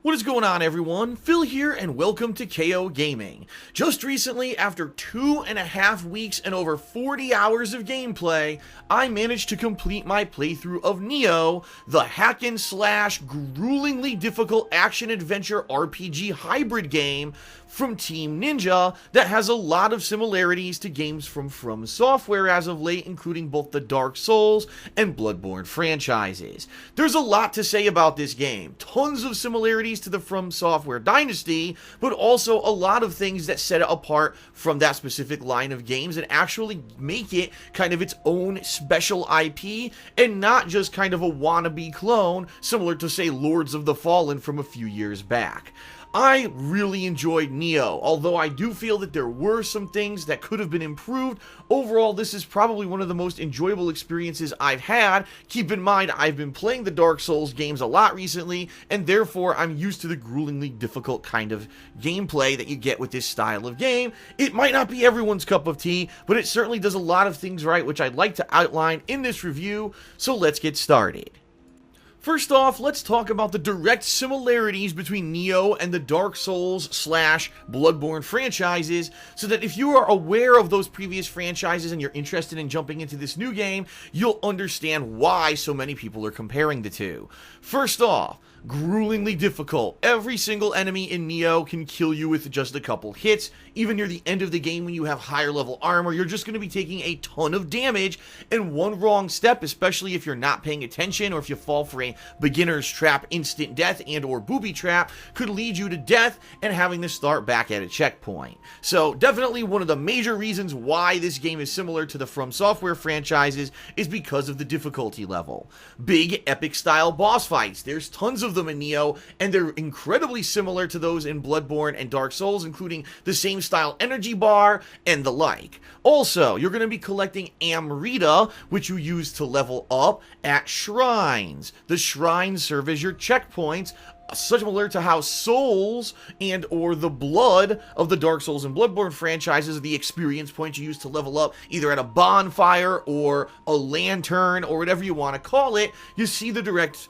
What is going on, everyone? Phil here, and welcome to KO Gaming. Just recently, after 2.5 weeks and over 40 hours of gameplay, I managed to complete my playthrough of Nioh, the hack-and-slash, gruelingly difficult action-adventure RPG hybrid game from Team Ninja that has a lot of similarities to games from Software as of late, including both the Dark Souls and Bloodborne franchises. There's a lot to say about this game. Tons of similarities to the From Software dynasty, but also a lot of things that set it apart from that specific line of games and actually make it kind of its own special IP and not just kind of a wannabe clone similar to, say, Lords of the Fallen from a few years back. I really enjoyed Nioh, although I do feel that there were some things that could have been improved. Overall, this is probably one of the most enjoyable experiences I've had. Keep in mind, I've been playing the Dark Souls games a lot recently, and therefore I'm used to the gruelingly difficult kind of gameplay that you get with this style of game. It might not be everyone's cup of tea, but it certainly does a lot of things right, which I'd like to outline in this review, so let's get started. First off, let's talk about the direct similarities between Nioh and the Dark Souls slash Bloodborne franchises, so that if you are aware of those previous franchises and you're interested in jumping into this new game, you'll understand why so many people are comparing the two. First off, gruelingly difficult. Every single enemy in Nioh can kill you with just a couple hits. Even near the end of the game when you have higher level armor, you're just going to be taking a ton of damage, and one wrong step, especially if you're not paying attention or if you fall for a beginner's trap, instant death, and or booby trap, could lead you to death and having to start back at a checkpoint. So definitely one of the major reasons why this game is similar to the From Software franchises is because of the difficulty level. Big epic style boss fights. There's tons of them in Nioh, and they're incredibly similar to those in Bloodborne and Dark Souls, including the same style energy bar and the like. Also, you're going to be collecting Amrita, which you use to level up at shrines. The shrines serve as your checkpoints, similar to how souls and or the blood of the Dark Souls and Bloodborne franchises are the experience points you use to level up either at a bonfire or a lantern or whatever you want to call it. You see the direct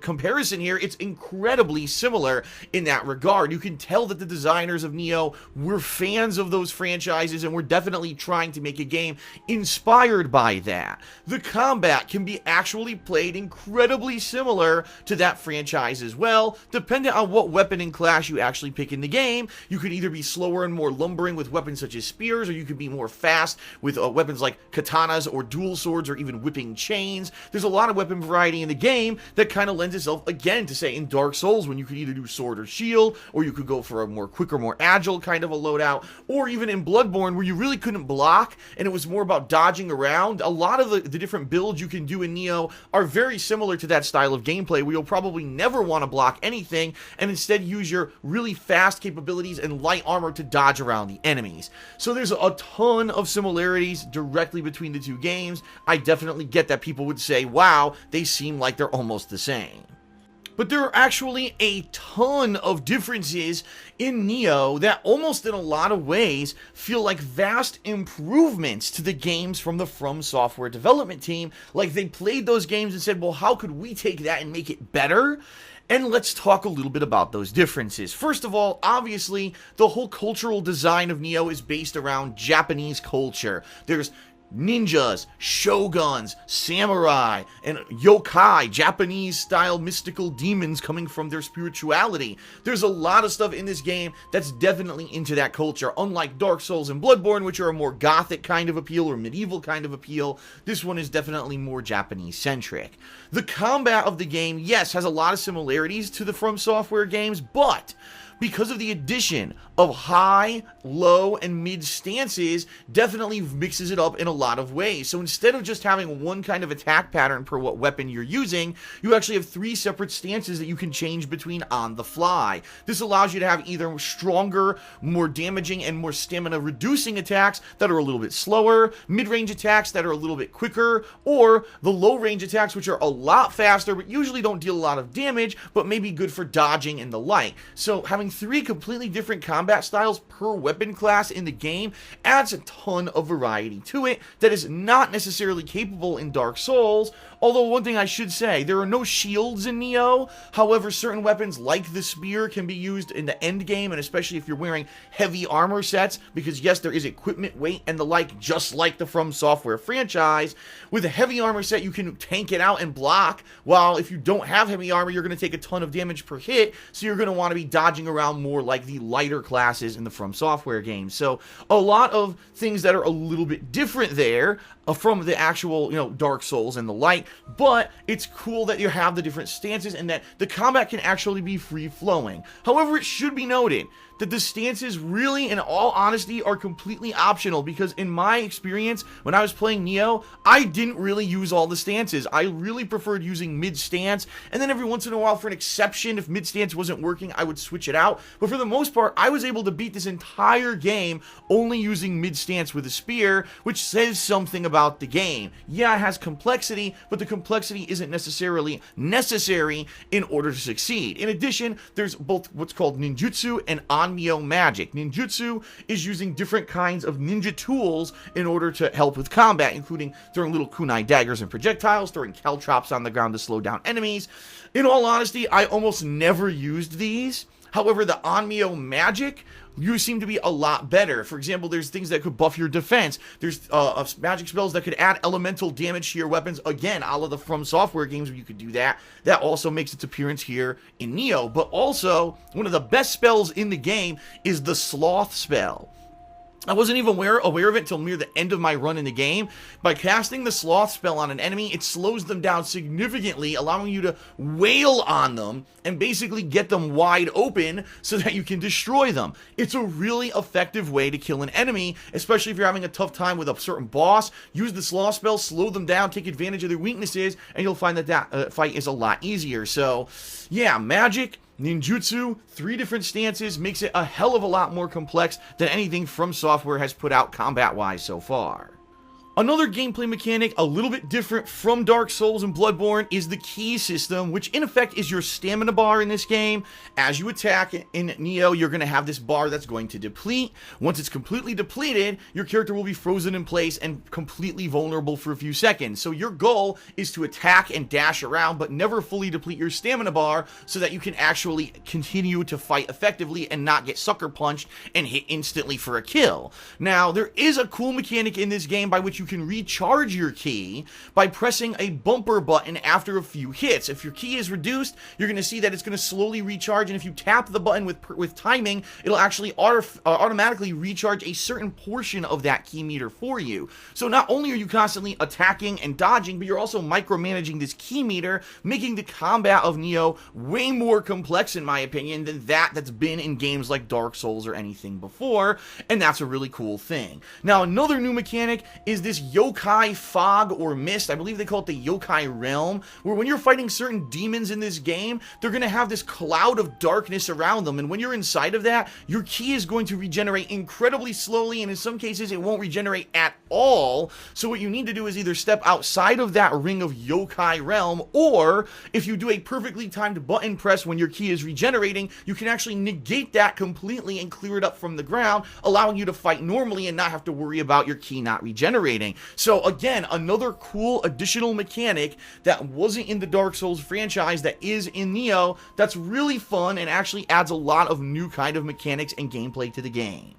comparison here. It's incredibly similar in that regard. You can tell that the designers of Nioh were fans of those franchises and were definitely trying to make a game inspired by that. The combat can be actually played incredibly similar to that franchise as well. Depending on what weapon and class you actually pick in the game, you could either be slower and more lumbering with weapons such as spears, or you could be more fast with weapons like katanas or dual swords or even whipping chains. There's a lot of weapon variety in the game that kind of lends itself, again, to say in Dark Souls when you could either do sword or shield, or you could go for a more quicker, more agile kind of a loadout, or even in Bloodborne where you really couldn't block and it was more about dodging around. A lot of the different builds you can do in Nioh are very similar to that style of gameplay where you'll probably never want to block anything and instead use your really fast capabilities and light armor to dodge around the enemies. So there's a ton of similarities directly between the two games. I definitely get that people would say, wow, they seem like they're almost the same. But there are actually a ton of differences in Nioh that almost in a lot of ways feel like vast improvements to the games from the From Software development team. Like they played those games and said, well, how could we take that and make it better? And let's talk a little bit about those differences. First of all, obviously, the whole cultural design of Nioh is based around Japanese culture. There's ninjas, shoguns, samurai, and yokai, Japanese-style mystical demons coming from their spirituality. There's a lot of stuff in this game that's definitely into that culture. Unlike Dark Souls and Bloodborne, which are a more gothic kind of appeal or medieval kind of appeal, this one is definitely more Japanese-centric. The combat of the game, yes, has a lot of similarities to the From Software games, but because of the addition of high, low, and mid stances, definitely mixes it up in a lot of ways. So instead of just having one kind of attack pattern per what weapon you're using, you actually have 3 separate stances that you can change between on the fly. This allows you to have either stronger, more damaging, and more stamina-reducing attacks that are a little bit slower, mid-range attacks that are a little bit quicker, or the low-range attacks which are a lot faster but usually don't deal a lot of damage, but may be good for dodging and the like. So having 3 completely different combat styles per weapon class in the game adds a ton of variety to it that is not necessarily capable in Dark Souls, Although one thing I should say, there are no shields in Nioh. However, certain weapons like the spear can be used in the end game, and especially if you're wearing heavy armor sets, because yes, there is equipment weight and the like, just like the From Software franchise. With a heavy armor set, you can tank it out and block, while if you don't have heavy armor, you're going to take a ton of damage per hit, so you're going to want to be dodging around more like the lighter classes in the From Software games. So a lot of things that are a little bit different there from the actual, Dark Souls and the like, but it's cool that you have the different stances and that the combat can actually be free-flowing. However, it should be noted that the stances really, in all honesty, are completely optional, because in my experience, when I was playing Nioh, I didn't really use all the stances. I really preferred using mid-stance, and then every once in a while, for an exception, if mid-stance wasn't working, I would switch it out. But for the most part, I was able to beat this entire game only using mid-stance with a spear, which says something about the game. Yeah, it has complexity, but the complexity isn't necessarily necessary in order to succeed. In addition, there's both what's called ninjutsu and Nioh magic. Ninjutsu is using different kinds of ninja tools in order to help with combat, including throwing little kunai daggers and projectiles, throwing caltrops on the ground to slow down enemies. In all honesty, I almost never used these. However, the Nioh magic, you seem to be a lot better. For example, there's things that could buff your defense. There's magic spells that could add elemental damage to your weapons. Again, all of the From Software games where you could do that. That also makes its appearance here in Nioh. But also, one of the best spells in the game is the Sloth spell. I wasn't even aware of it until near the end of my run in the game. By casting the Sloth spell on an enemy, it slows them down significantly, allowing you to wail on them and basically get them wide open so that you can destroy them. It's a really effective way to kill an enemy, especially if you're having a tough time with a certain boss. Use the Sloth spell, slow them down, take advantage of their weaknesses, and you'll find that fight is a lot easier. So, yeah, magic, ninjutsu, 3 different stances makes it a hell of a lot more complex than anything From Software has put out combat-wise so far. Another gameplay mechanic a little bit different from Dark Souls and Bloodborne is the ki system, which in effect is your stamina bar in this game. As you attack in Nioh, you're going to have this bar that's going to deplete. Once it's completely depleted, your character will be frozen in place and completely vulnerable for a few seconds. So your goal is to attack and dash around, but never fully deplete your stamina bar so that you can actually continue to fight effectively and not get sucker punched and hit instantly for a kill. Now, there is a cool mechanic in this game by which you can recharge your ki by pressing a bumper button after a few hits. If your ki is reduced, you're going to see that it's going to slowly recharge, and if you tap the button with timing, it'll actually automatically recharge a certain portion of that ki meter for you. So not only are you constantly attacking and dodging, but you're also micromanaging this ki meter, making the combat of Nioh way more complex, in my opinion, than that's been in games like Dark Souls or anything before, and that's a really cool thing. Now, another new mechanic is this yokai fog or mist. I believe they call it the yokai realm, where when you're fighting certain demons in this game, they're going to have this cloud of darkness around them, and when you're inside of that, your ki is going to regenerate incredibly slowly, and in some cases it won't regenerate at all. So what you need to do is either step outside of that ring of yokai realm, or if you do a perfectly timed button press when your ki is regenerating, you can actually negate that completely and clear it up from the ground, allowing you to fight normally and not have to worry about your ki not regenerating. So again, another cool additional mechanic that wasn't in the Dark Souls franchise that is in Nioh that's really fun and actually adds a lot of new kind of mechanics and gameplay to the game.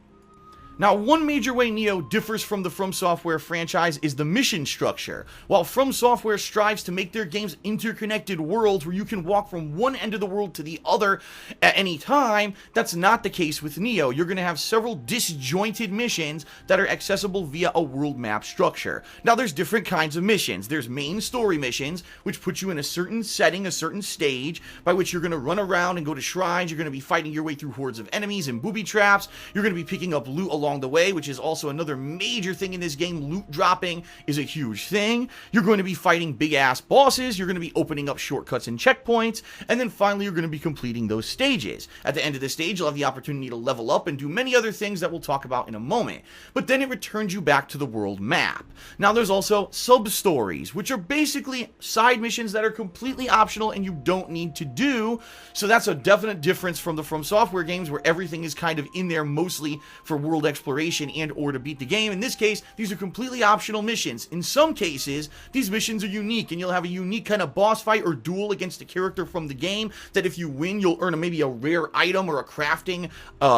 Now, one major way Nioh differs from the From Software franchise is the mission structure. While From Software strives to make their games interconnected worlds where you can walk from one end of the world to the other at any time, that's not the case with Nioh. You're going to have several disjointed missions that are accessible via a world map structure. Now, there's different kinds of missions. There's main story missions, which put you in a certain setting, a certain stage, by which you're going to run around and go to shrines. You're going to be fighting your way through hordes of enemies and booby traps. You're going to be picking up loot along the way, which is also another major thing in this game. Loot dropping is a huge thing. You're going to be fighting big ass bosses. You're going to be opening up shortcuts and checkpoints, and then finally you're going to be completing those stages. At the end of the stage, you'll have the opportunity to level up and do many other things that we'll talk about in a moment. But then it returns you back to the world map. Now there's also sub-stories, which are basically side missions that are completely optional and you don't need to do. So that's a definite difference from the From Software games, where everything is kind of in there mostly for world exploration and or to beat the game. In this case, these are completely optional missions. In some cases, these missions are unique, and you'll have a unique kind of boss fight or duel against a character from the game that if you win, you'll earn maybe a rare item or a crafting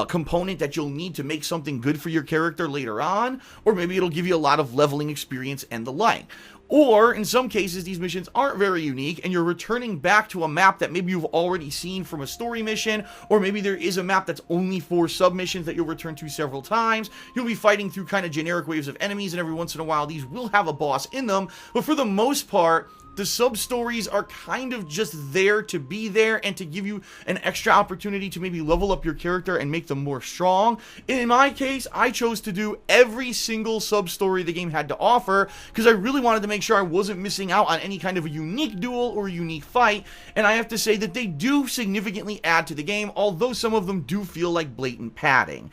component that you'll need to make something good for your character later on, or maybe it'll give you a lot of leveling experience and the like. Or, in some cases, these missions aren't very unique, and you're returning back to a map that maybe you've already seen from a story mission, or maybe there is a map that's only for submissions that you'll return to several times. You'll be fighting through kind of generic waves of enemies, and every once in a while, these will have a boss in them, but for the most part, the sub-stories are kind of just there to be there and to give you an extra opportunity to maybe level up your character and make them more strong. In my case, I chose to do every single sub-story the game had to offer because I really wanted to make sure I wasn't missing out on any kind of a unique duel or a unique fight, and I have to say that they do significantly add to the game, although some of them do feel like blatant padding.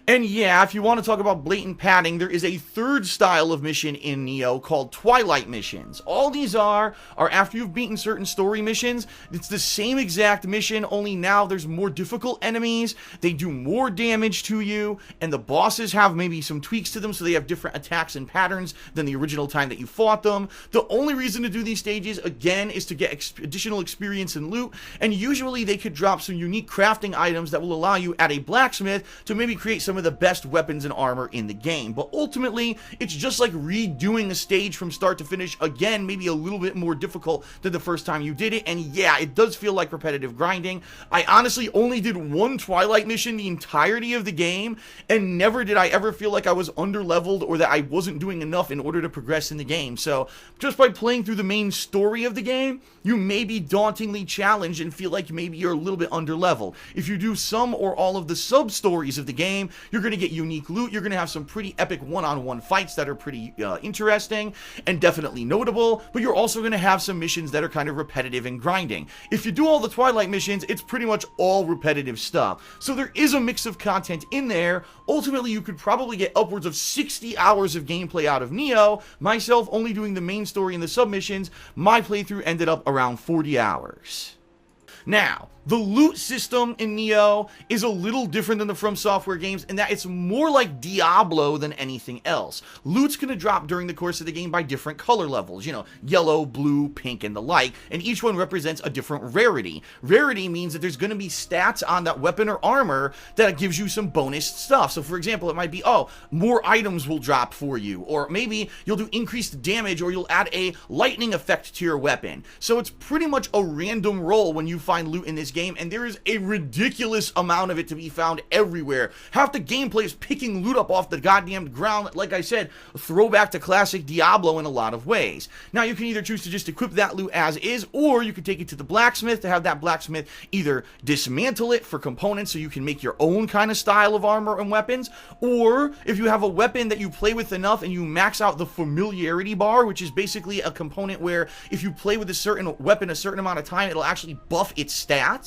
And yeah, if you want to talk about blatant padding, there is a third style of mission in Nioh called Twilight missions. All these are after you've beaten certain story missions, it's the same exact mission, only now there's more difficult enemies, they do more damage to you, and the bosses have maybe some tweaks to them, so they have different attacks and patterns than the original time that you fought them. The only reason to do these stages, again, is to get additional experience and loot, and usually they could drop some unique crafting items that will allow you at a blacksmith to maybe create some of the best weapons and armor in the game. But ultimately, it's just like redoing a stage from start to finish, again, maybe a little bit more difficult than the first time you did it, and yeah, it does feel like repetitive grinding. I honestly only did one Twilight mission the entirety of the game, and never did I ever feel like I was under-leveled or that I wasn't doing enough in order to progress in the game. So, just by playing through the main story of the game, you may be dauntingly challenged and feel like maybe you're a little bit under-leveled. If you do some or all of the sub-stories of the game, you're going to get unique loot, you're going to have some pretty epic one-on-one fights that are pretty interesting and definitely notable, but you're also going to have some missions that are kind of repetitive and grinding. If you do all the Twilight missions, it's pretty much all repetitive stuff. So there is a mix of content in there. Ultimately, you could probably get upwards of 60 hours of gameplay out of Nioh. Myself only doing the main story and the submissions, my playthrough ended up around 40 hours. Now, the loot system in Nioh is a little different than the From Software games in that it's more like Diablo than anything else. Loot's going to drop during the course of the game by different color levels, yellow, blue, pink, and the like, and each one represents a different rarity. Rarity means that there's going to be stats on that weapon or armor that gives you some bonus stuff. So for example, it might be, more items will drop for you, or maybe you'll do increased damage, or you'll add a lightning effect to your weapon. So it's pretty much a random roll when you find loot in this game, and there is a ridiculous amount of it to be found everywhere. Half the gameplay is picking loot up off the goddamn ground. Like I said, a throwback to classic Diablo in a lot of ways. Now, you can either choose to just equip that loot as is, or you can take it to the blacksmith to have that blacksmith either dismantle it for components so you can make your own kind of style of armor and weapons, or if you have a weapon that you play with enough and you max out the familiarity bar, which is basically a component where if you play with a certain weapon a certain amount of time, it'll actually buff its stats.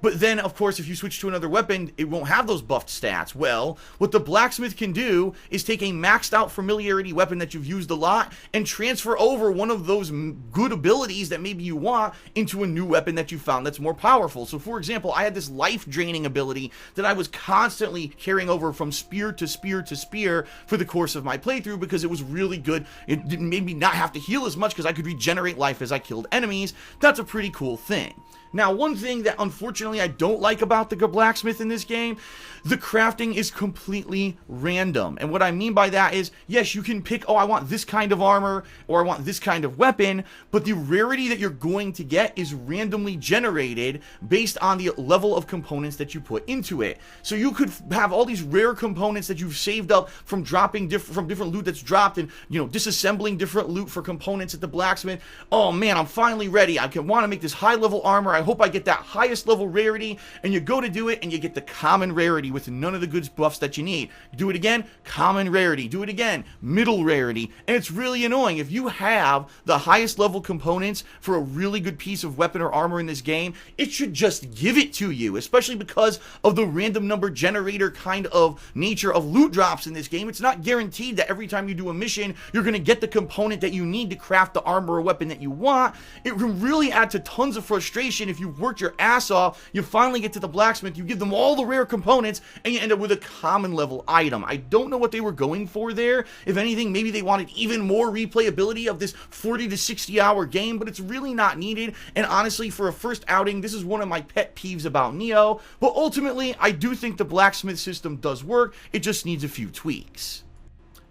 But then, of course, if you switch to another weapon, it won't have those buffed stats. Well, what the blacksmith can do is take a maxed out familiarity weapon that you've used a lot and transfer over one of those good abilities that maybe you want into a new weapon that you found that's more powerful. So, for example, I had this life-draining ability that I was constantly carrying over from spear to spear to spear for the course of my playthrough because it was really good. It made me not have to heal as much because I could regenerate life as I killed enemies. That's a pretty cool thing. Now, one thing that unfortunately I don't like about the blacksmith in this game, the crafting is completely random. And what I mean by that is, yes, you can pick, I want this kind of armor, or I want this kind of weapon, but the rarity that you're going to get is randomly generated based on the level of components that you put into it. So you could have all these rare components that you've saved up from dropping from different loot that's dropped and, disassembling different loot for components at the blacksmith. Oh man, I'm finally ready. I want to make this high level armor. I hope I get that highest level rarity, and you go to do it and you get the common rarity with none of the good buffs that you need. Do it again, common rarity. Do it again, middle rarity. And it's really annoying. If you have the highest level components for a really good piece of weapon or armor in this game, it should just give it to you, especially because of the random number generator kind of nature of loot drops in this game. It's not guaranteed that every time you do a mission, you're going to get the component that you need to craft the armor or weapon that you want. It can really add to tons of frustration if you've worked your ass off you finally get to the blacksmith, you give them all the rare components, and you end up with a common level item. I don't know what they were going for there. If anything, maybe they wanted even more replayability of this 40 to 60 hour game, but it's really not needed. And honestly, for a first outing, this is one of my pet peeves about Nioh. But ultimately, I do think the blacksmith system does work. It just needs a few tweaks.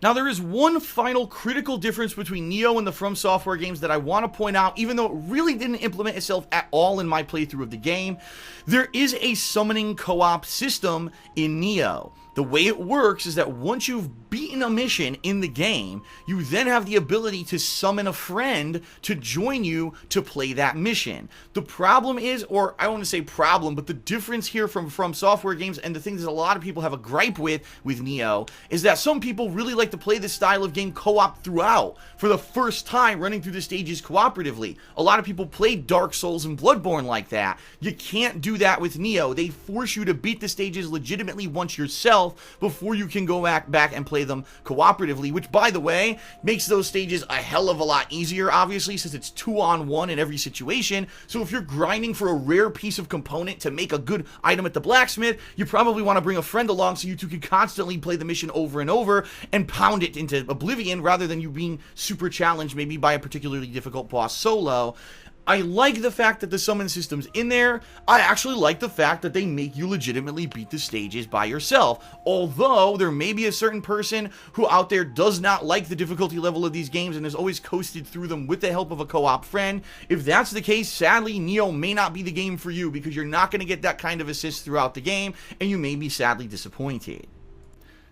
Now, there is one final critical difference between Nioh and the From Software games that I want to point out, even though it really didn't implement itself at all in my playthrough of the game. There is a summoning co-op system in Nioh. The way it works is that once you've beaten a mission in the game, you then have the ability to summon a friend to join you to play that mission. The problem is, or I don't want to say problem, but the difference here from Software games and the things that a lot of people have a gripe with Nioh is that some people really like to play this style of game co-op throughout for the first time, running through the stages cooperatively. A lot of people play Dark Souls and Bloodborne like that. You can't do that with Nioh. They force you to beat the stages legitimately once yourself before you can go back and play them cooperatively, which, by the way, makes those stages a hell of a lot easier, obviously, since it's 2-on-1 in every situation. So if you're grinding for a rare piece of component to make a good item at the blacksmith, you probably want to bring a friend along so you two can constantly play the mission over and over and pound it into oblivion, rather than you being super challenged maybe by a particularly difficult boss solo. I like the fact that the summon system's in there. I actually like the fact that they make you legitimately beat the stages by yourself. Although, there may be a certain person who out there does not like the difficulty level of these games and has always coasted through them with the help of a co-op friend. If that's the case, sadly, Nioh may not be the game for you, because you're not going to get that kind of assist throughout the game, and you may be sadly disappointed.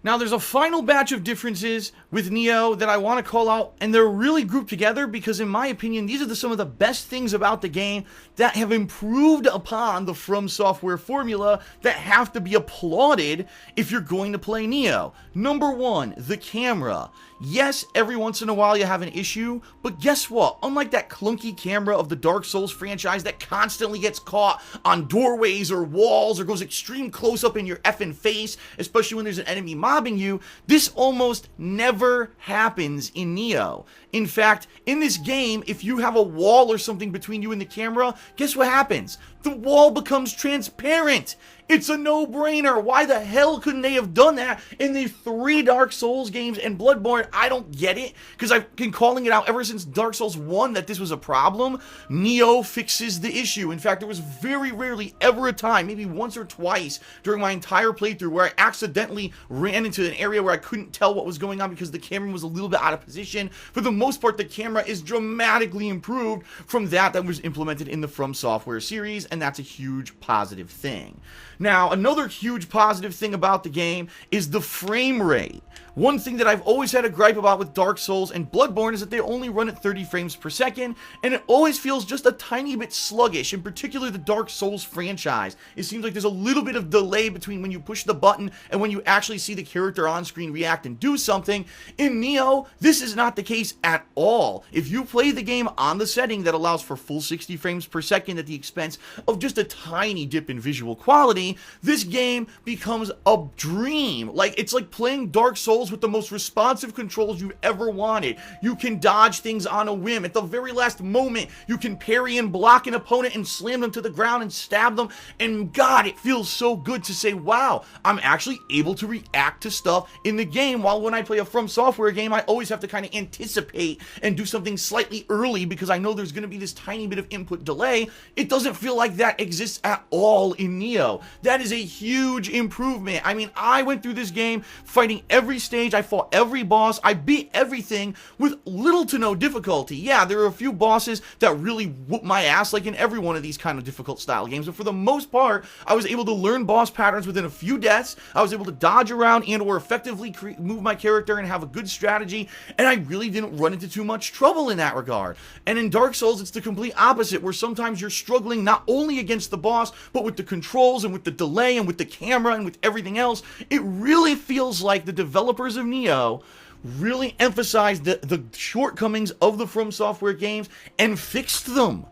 Now, there's a final batch of differences with Nioh that I want to call out, and they're really grouped together because, in my opinion, these are some of the best things about the game that have improved upon the From Software formula that have to be applauded if you're going to play Nioh. Number one, the camera. Yes, every once in a while you have an issue, but guess what? Unlike that clunky camera of the Dark Souls franchise that constantly gets caught on doorways or walls or goes extreme close up in your effing face, especially when there's an enemy mobbing you, this almost never happens in Nioh. In fact, in this game, if you have a wall or something between you and the camera, guess what happens? The wall becomes transparent. It's a no-brainer. Why the hell couldn't they have done that in the 3 Dark Souls games and Bloodborne? I don't get it, because I've been calling it out ever since Dark Souls 1 that this was a problem. Nioh fixes the issue. In fact, there was very rarely ever a time, maybe once or twice during my entire playthrough, where I accidentally ran into an area where I couldn't tell what was going on because the camera was a little bit out of position. For the most part, the camera is dramatically improved from that was implemented in the From Software series, and that's a huge positive thing. Now, another huge positive thing about the game is the frame rate. One thing that I've always had a gripe about with Dark Souls and Bloodborne is that they only run at 30 frames per second, and it always feels just a tiny bit sluggish, in particular the Dark Souls franchise. It seems like there's a little bit of delay between when you push the button and when you actually see the character on screen react and do something. In Nioh, this is not the case at all. If you play the game on the setting that allows for full 60 frames per second at the expense of just a tiny dip in visual quality, this game becomes a dream. It's like playing Dark Souls with the most responsive controls you've ever wanted. You can dodge things on a whim. At the very last moment, you can parry and block an opponent and slam them to the ground and stab them. And God, it feels so good to say, wow, I'm actually able to react to stuff in the game. While when I play a From Software game, I always have to kind of anticipate and do something slightly early because I know there's going to be this tiny bit of input delay. It doesn't feel like that exists at all in Nioh. That is a huge improvement. I mean, I went through this game fighting every stage. I fought every boss. I beat everything with little to no difficulty. Yeah, there are a few bosses that really whoop my ass, like in every one of these kind of difficult style games, but for the most part, I was able to learn boss patterns within a few deaths. I was able to dodge around and or effectively move my character and have a good strategy, and I really didn't run into too much trouble in that regard. And in Dark Souls, it's the complete opposite, where sometimes you're struggling not only against the boss, but with the controls and with the delay and with the camera and with everything else. It really feels like the developers of Nioh really emphasized the shortcomings of the From Software games and fixed them.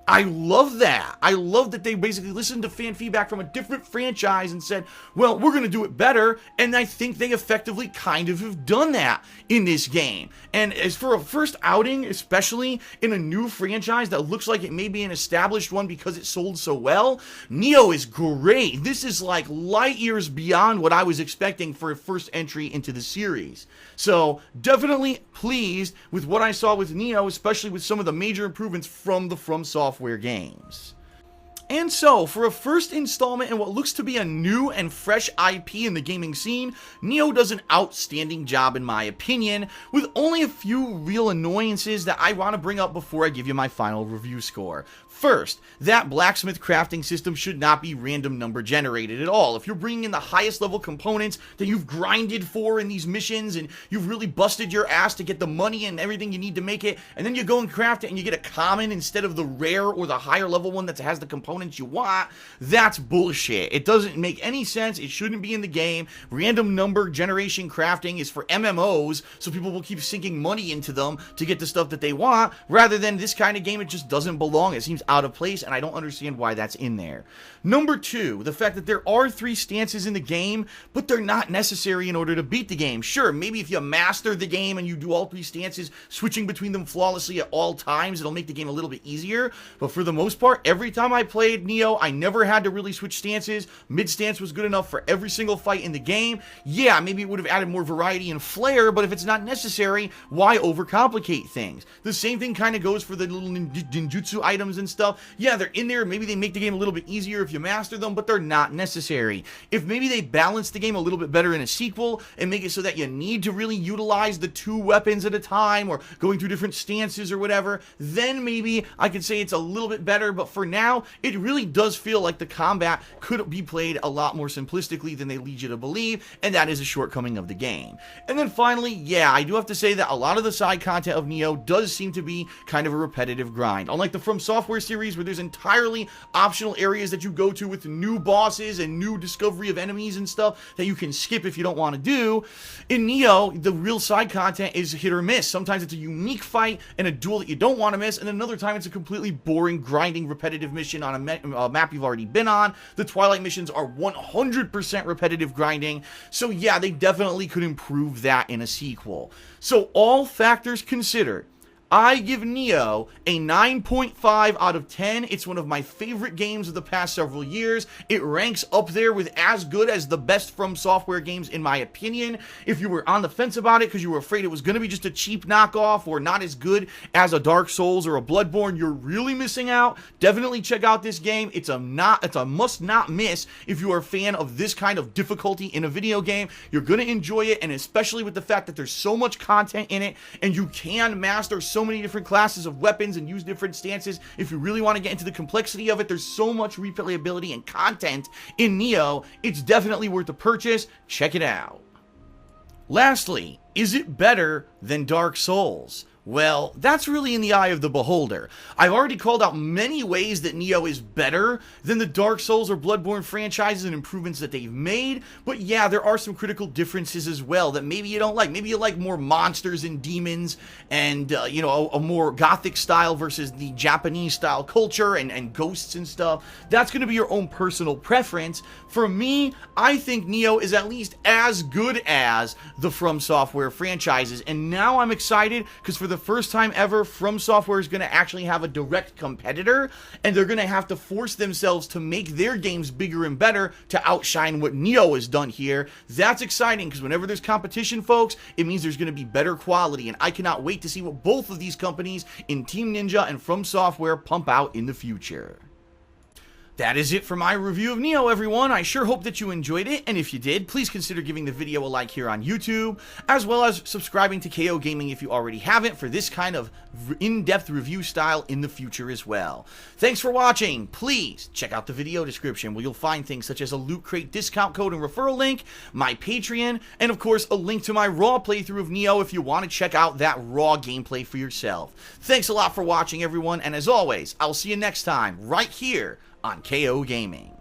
I love that. I love that they basically listened to fan feedback from a different franchise and said, well, we're going to do it better. And I think they effectively kind of have done that in this game. And as for a first outing, especially in a new franchise that looks like it may be an established one because it sold so well, Nioh is great. This is like light years beyond what I was expecting for a first entry into the series. So definitely pleased with what I saw with Nioh, especially with some of the major improvements from the From Software games. And so, for a first installment in what looks to be a new and fresh IP in the gaming scene, Nioh does an outstanding job in my opinion, with only a few real annoyances that I want to bring up before I give you my final review score. First, that blacksmith crafting system should not be random number generated at all. If you're bringing in the highest level components that you've grinded for in these missions and you've really busted your ass to get the money and everything you need to make it, and then you go and craft it and you get a common instead of the rare or the higher level one that has the components you want, that's bullshit. It doesn't make any sense. It shouldn't be in the game. Random number generation crafting is for MMOs, so people will keep sinking money into them to get the stuff that they want, rather than this kind of game. It just doesn't belong. It seems out of place, and I don't understand why that's in there. Number two, the fact that there are 3 stances in the game, but they're not necessary in order to beat the game. Sure, maybe if you master the game and you do all 3 stances, switching between them flawlessly at all times, it'll make the game a little bit easier, but for the most part, every time I played Nioh, I never had to really switch stances. Mid stance was good enough for every single fight in the game. Yeah, maybe it would have added more variety and flair, but if it's not necessary, why overcomplicate things? The same thing kind of goes for the little ninjutsu items and stuff. Yeah, they're in there. Maybe they make the game a little bit easier if you master them, but they're not necessary. If maybe they balance the game a little bit better in a sequel and make it so that you need to really utilize the 2 weapons at a time or going through different stances or whatever, then maybe I could say it's a little bit better, but for now, it really does feel like the combat could be played a lot more simplistically than they lead you to believe, and that is a shortcoming of the game. And then finally, yeah, I do have to say that a lot of the side content of Nioh does seem to be kind of a repetitive grind. Unlike the From Software series, where there's entirely optional areas that you go to with new bosses and new discovery of enemies and stuff that you can skip if you don't want to do, in Nioh, the real side content is hit or miss. Sometimes it's a unique fight and a duel that you don't want to miss, and another time it's a completely boring, grinding, repetitive mission on a map you've already been on. The Twilight missions are 100% repetitive grinding, so yeah, they definitely could improve that in a sequel. So all factors considered, I give Nioh a 9.5 out of 10. It's one of my favorite games of the past several years. It ranks up there with as good as the best From Software games in my opinion. If you were on the fence about it because you were afraid it was going to be just a cheap knockoff or not as good as a Dark Souls or a Bloodborne, you're really missing out. Definitely check out this game. It's a must not miss if you are a fan of this kind of difficulty in a video game. You're going to enjoy it, and especially with the fact that there's so much content in it and you can master so many different classes of weapons and use different stances. If you really want to get into the complexity of it, there's so much replayability and content in Nioh. It's definitely worth the purchase. Check it out. Lastly, is it better than Dark Souls? Well, that's really in the eye of the beholder. I've already called out many ways that Nioh is better than the Dark Souls or Bloodborne franchises and improvements that they've made, but yeah, there are some critical differences as well that maybe you don't like. Maybe you like more monsters and demons and, a more gothic style versus the Japanese style culture and ghosts and stuff. That's going to be your own personal preference. For me, I think Nioh is at least as good as the From Software franchises, and now I'm excited because for the first time ever, From Software is going to actually have a direct competitor, and they're going to have to force themselves to make their games bigger and better to outshine what Nioh has done here. That's exciting because whenever there's competition, folks, it means there's going to be better quality, and I cannot wait to see what both of these companies in Team Ninja and From Software pump out in the future. That is it for my review of Nioh, everyone. I sure hope that you enjoyed it, and if you did, please consider giving the video a like here on YouTube, as well as subscribing to KO Gaming if you already haven't for this kind of in-depth review style in the future as well. Thanks for watching. Please check out the video description where you'll find things such as a Loot Crate discount code and referral link, my Patreon, and of course a link to my Raw playthrough of Nioh if you want to check out that Raw gameplay for yourself. Thanks a lot for watching, everyone, and as always, I'll see you next time right here on KO Gaming.